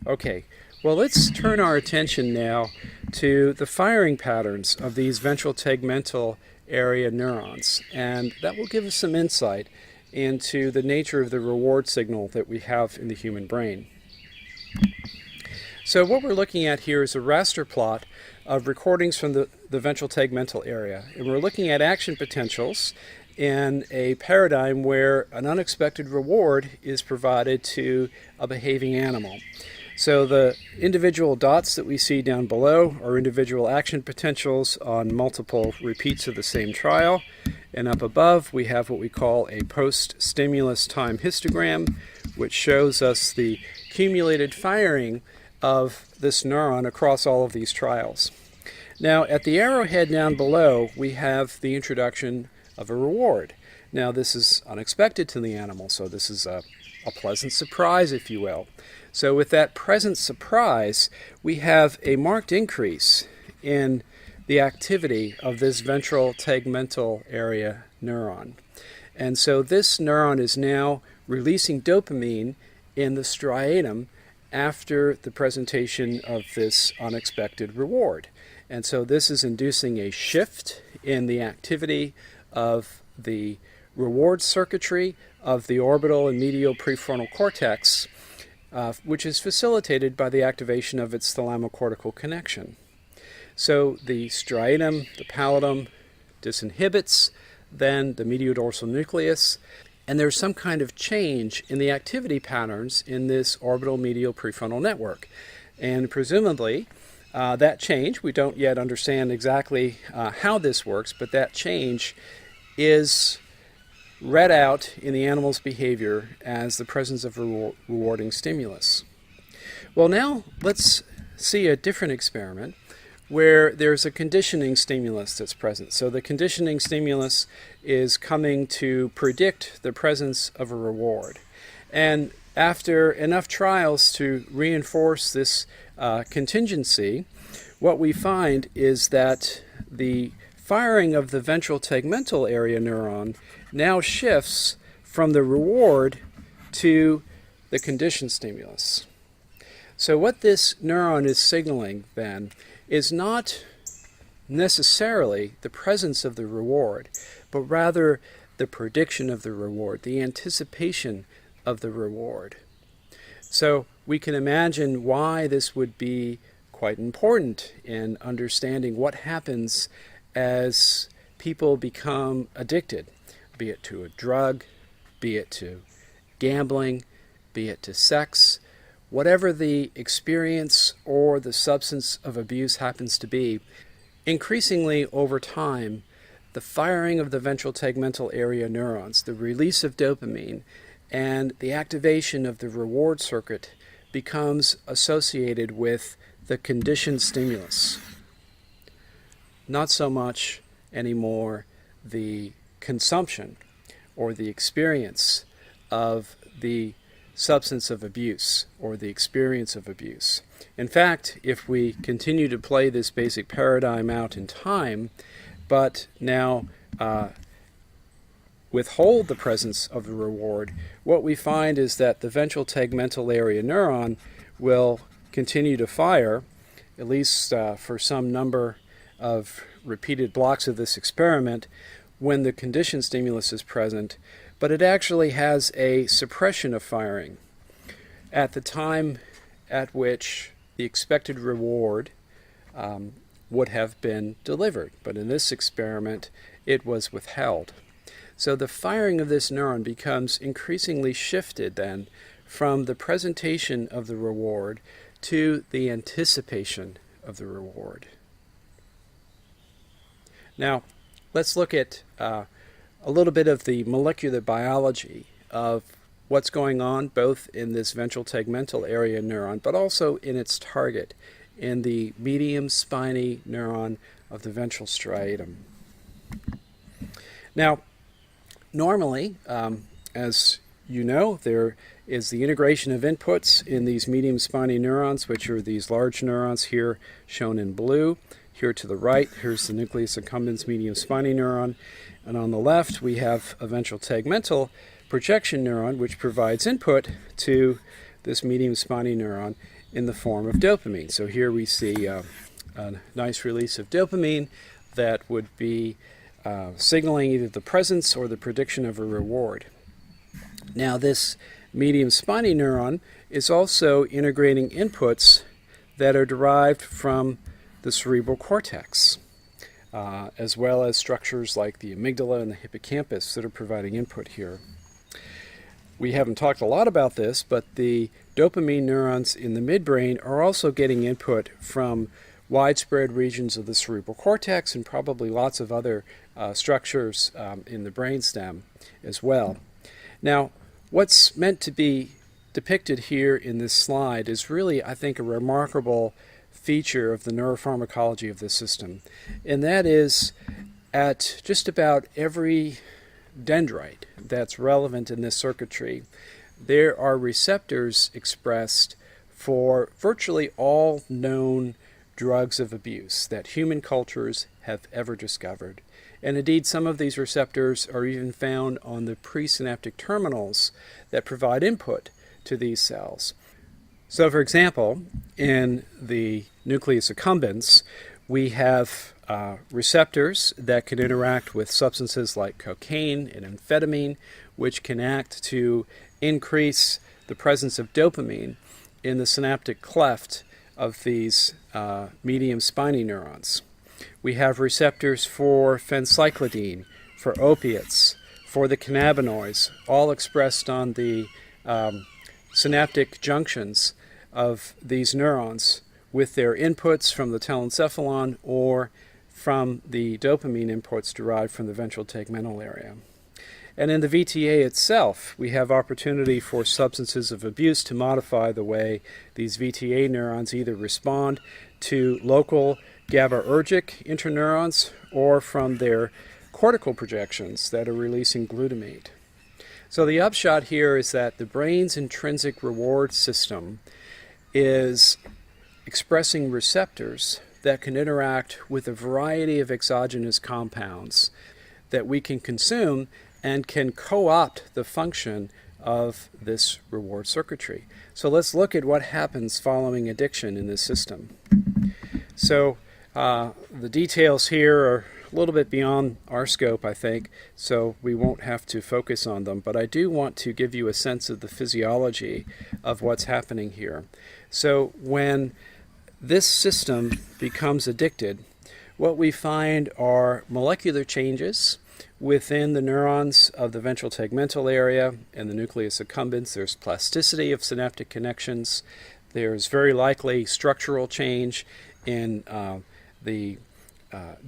Okay, well, let's turn our attention now to the firing patterns of these ventral tegmental area neurons, and that will give us some insight into the nature of the reward signal that we have in the human brain. So what we're looking at here is a raster plot of recordings from the ventral tegmental area, and we're looking at action potentials in a paradigm where an unexpected reward is provided to a behaving animal. So the individual dots that we see down below are individual action potentials on multiple repeats of the same trial. And up above we have what we call a post-stimulus time histogram, which shows us the cumulated firing of this neuron across all of these trials. Now at the arrowhead down below we have the introduction of a reward. Now this is unexpected to the animal, so this is a pleasant surprise, if you will. So with that present surprise, we have a marked increase in the activity of this ventral tegmental area neuron. And so this neuron is now releasing dopamine in the striatum after the presentation of this unexpected reward. And so this is inducing a shift in the activity of the reward circuitry of the orbital and medial prefrontal cortex, which is facilitated by the activation of its thalamocortical connection. So the striatum, the pallidum, disinhibits then the mediodorsal nucleus, and there's some kind of change in the activity patterns in this orbital medial prefrontal network. And presumably, that change, we don't yet understand exactly how this works, but that change is read out in the animal's behavior as the presence of rewarding stimulus. Well, now let's see a different experiment where there's a conditioning stimulus that's present. So the conditioning stimulus is coming to predict the presence of a reward. And after enough trials to reinforce this contingency, what we find is that the firing of the ventral tegmental area neuron now shifts from the reward to the conditioned stimulus. So what this neuron is signaling then is not necessarily the presence of the reward, but rather the prediction of the reward, the anticipation of the reward. So we can imagine why this would be quite important in understanding what happens as people become addicted, be it to a drug, be it to gambling, be it to sex, whatever the experience or the substance of abuse happens to be. Increasingly over time, the firing of the ventral tegmental area neurons, the release of dopamine, and the activation of the reward circuit becomes associated with the conditioned stimulus. Not so much anymore the consumption or the experience of the substance of abuse or the experience of abuse. In fact, if we continue to play this basic paradigm out in time, but now withhold the presence of the reward, what we find is that the ventral tegmental area neuron will continue to fire, at least for some number of repeated blocks of this experiment, when the conditioned stimulus is present, but it actually has a suppression of firing at the time at which the expected reward would have been delivered. But in this experiment, it was withheld. So the firing of this neuron becomes increasingly shifted then from the presentation of the reward to the anticipation of the reward. Now, let's look at a little bit of the molecular biology of what's going on both in this ventral tegmental area neuron, but also in its target, in the medium spiny neuron of the ventral striatum. Now, normally, as you know, there is the integration of inputs in these medium spiny neurons, which are these large neurons here shown in blue. Here to the right, here's the nucleus accumbens medium spiny neuron, and on the left we have a ventral tegmental projection neuron, which provides input to this medium spiny neuron in the form of dopamine. So here we see a nice release of dopamine that would be signaling either the presence or the prediction of a reward. Now, this medium spiny neuron is also integrating inputs that are derived from the cerebral cortex, as well as structures like the amygdala and the hippocampus that are providing input here. We haven't talked a lot about this, but the dopamine neurons in the midbrain are also getting input from widespread regions of the cerebral cortex and probably lots of other structures in the brainstem as well. Now, what's meant to be depicted here in this slide is really, I think, a remarkable feature of the neuropharmacology of this system, and that is at just about every dendrite that's relevant in this circuitry, there are receptors expressed for virtually all known drugs of abuse that human cultures have ever discovered. And indeed, some of these receptors are even found on the presynaptic terminals that provide input to these cells. So, for example, in the nucleus accumbens, we have receptors that can interact with substances like cocaine and amphetamine, which can act to increase the presence of dopamine in the synaptic cleft of these medium spiny neurons. We have receptors for phencyclidine, for opiates, for the cannabinoids, all expressed on the synaptic junctions of these neurons with their inputs from the telencephalon or from the dopamine inputs derived from the ventral tegmental area. And in the VTA itself, we have opportunity for substances of abuse to modify the way these VTA neurons either respond to local GABAergic interneurons or from their cortical projections that are releasing glutamate. So the upshot here is that the brain's intrinsic reward system is expressing receptors that can interact with a variety of exogenous compounds that we can consume and can co-opt the function of this reward circuitry. So let's look at what happens following addiction in this system. So the details here are a little bit beyond our scope, I think, so we won't have to focus on them, but I do want to give you a sense of the physiology of what's happening here. So when this system becomes addicted, what we find are molecular changes within the neurons of the ventral tegmental area and the nucleus accumbens. There's plasticity of synaptic connections. There's very likely structural change in the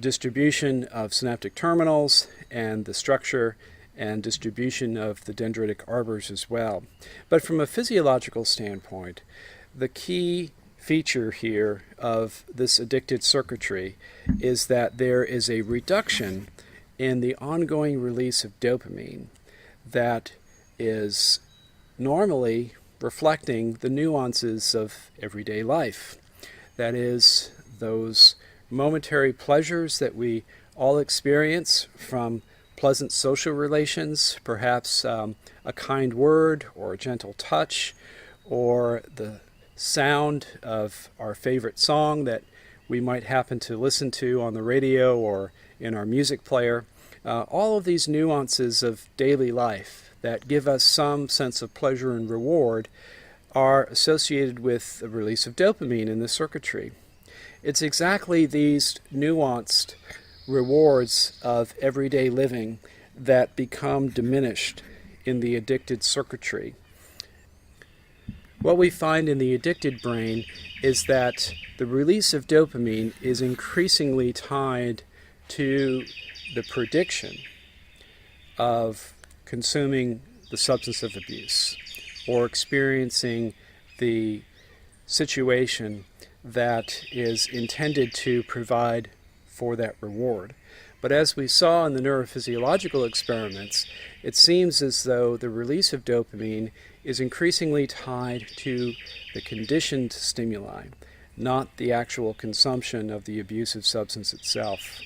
distribution of synaptic terminals and the structure and distribution of the dendritic arbors as well. But from a physiological standpoint, the key feature here of this addicted circuitry is that there is a reduction in the ongoing release of dopamine that is normally reflecting the nuances of everyday life. That is, those momentary pleasures that we all experience from pleasant social relations, perhaps a kind word or a gentle touch, or the sound of our favorite song that we might happen to listen to on the radio or in our music player. All of these nuances of daily life that give us some sense of pleasure and reward are associated with the release of dopamine in the circuitry. It's exactly these nuanced rewards of everyday living that become diminished in the addicted circuitry. What we find in the addicted brain is that the release of dopamine is increasingly tied to the prediction of consuming the substance of abuse or experiencing the situation that is intended to provide for that reward. But as we saw in the neurophysiological experiments, it seems as though the release of dopamine is increasingly tied to the conditioned stimuli, not the actual consumption of the abusive substance itself.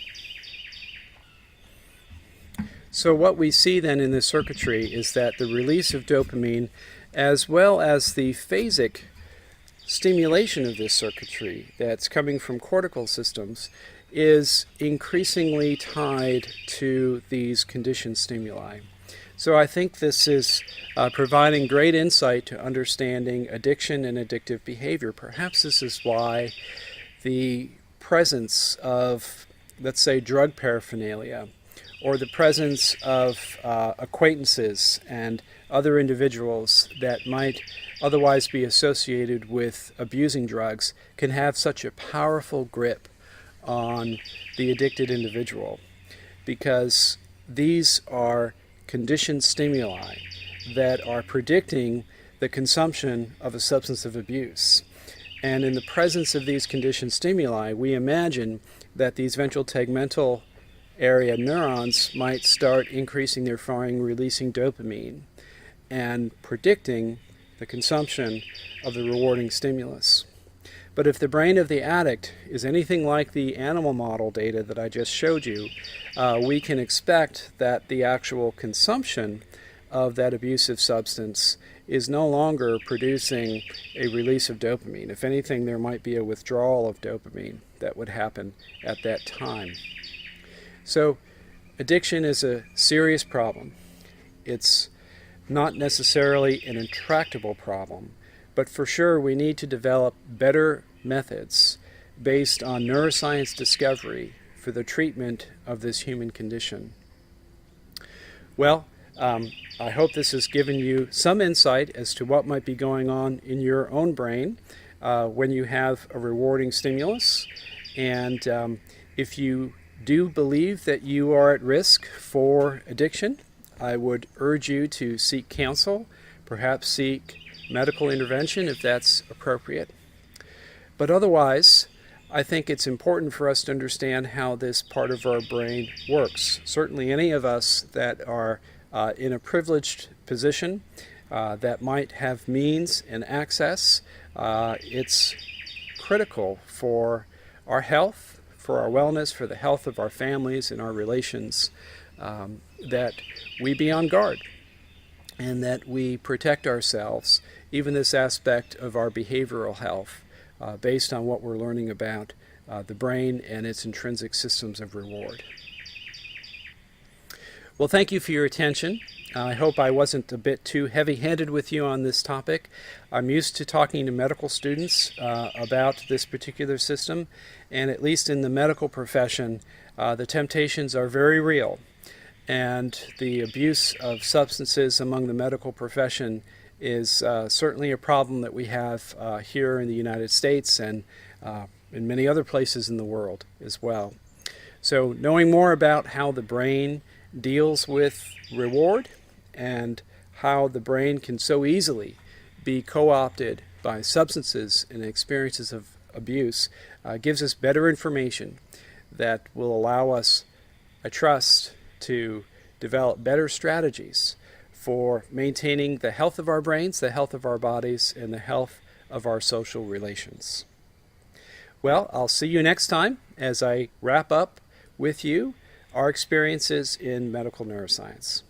So what we see then in this circuitry is that the release of dopamine as well as the phasic stimulation of this circuitry that's coming from cortical systems, is increasingly tied to these conditioned stimuli. So I think this is providing great insight to understanding addiction and addictive behavior. Perhaps this is why the presence of, let's say, drug paraphernalia, or the presence of acquaintances and other individuals that might otherwise be associated with abusing drugs, can have such a powerful grip on the addicted individual, because these are conditioned stimuli that are predicting the consumption of a substance of abuse. And in the presence of these conditioned stimuli, we imagine that these ventral tegmental area neurons might start increasing their firing, releasing dopamine, and predicting the consumption of the rewarding stimulus. But if the brain of the addict is anything like the animal model data that I just showed you, we can expect that the actual consumption of that abusive substance is no longer producing a release of dopamine. If anything, there might be a withdrawal of dopamine that would happen at that time. So addiction is a serious problem. It's not necessarily an intractable problem, but for sure we need to develop better methods based on neuroscience discovery for the treatment of this human condition. Well, I hope this has given you some insight as to what might be going on in your own brain when you have a rewarding stimulus. And if you do believe that you are at risk for addiction, I would urge you to seek counsel, perhaps seek medical intervention if that's appropriate. But otherwise, I think it's important for us to understand how this part of our brain works. Certainly any of us that are in a privileged position that might have means and access, it's critical for our health, for our wellness, for the health of our families and our relations, that we be on guard and that we protect ourselves, even this aspect of our behavioral health, based on what we're learning about the brain and its intrinsic systems of reward. Well, thank you for your attention. I hope I wasn't a bit too heavy-handed with you on this topic. I'm used to talking to medical students about this particular system, and at least in the medical profession, the temptations are very real. And the abuse of substances among the medical profession is certainly a problem that we have here in the United States and in many other places in the world as well. So knowing more about how the brain deals with reward and how the brain can so easily be co-opted by substances and experiences of abuse gives us better information that will allow us, I trust, to develop better strategies for maintaining the health of our brains, the health of our bodies, and the health of our social relations. Well, I'll see you next time as I wrap up with you our experiences in medical neuroscience.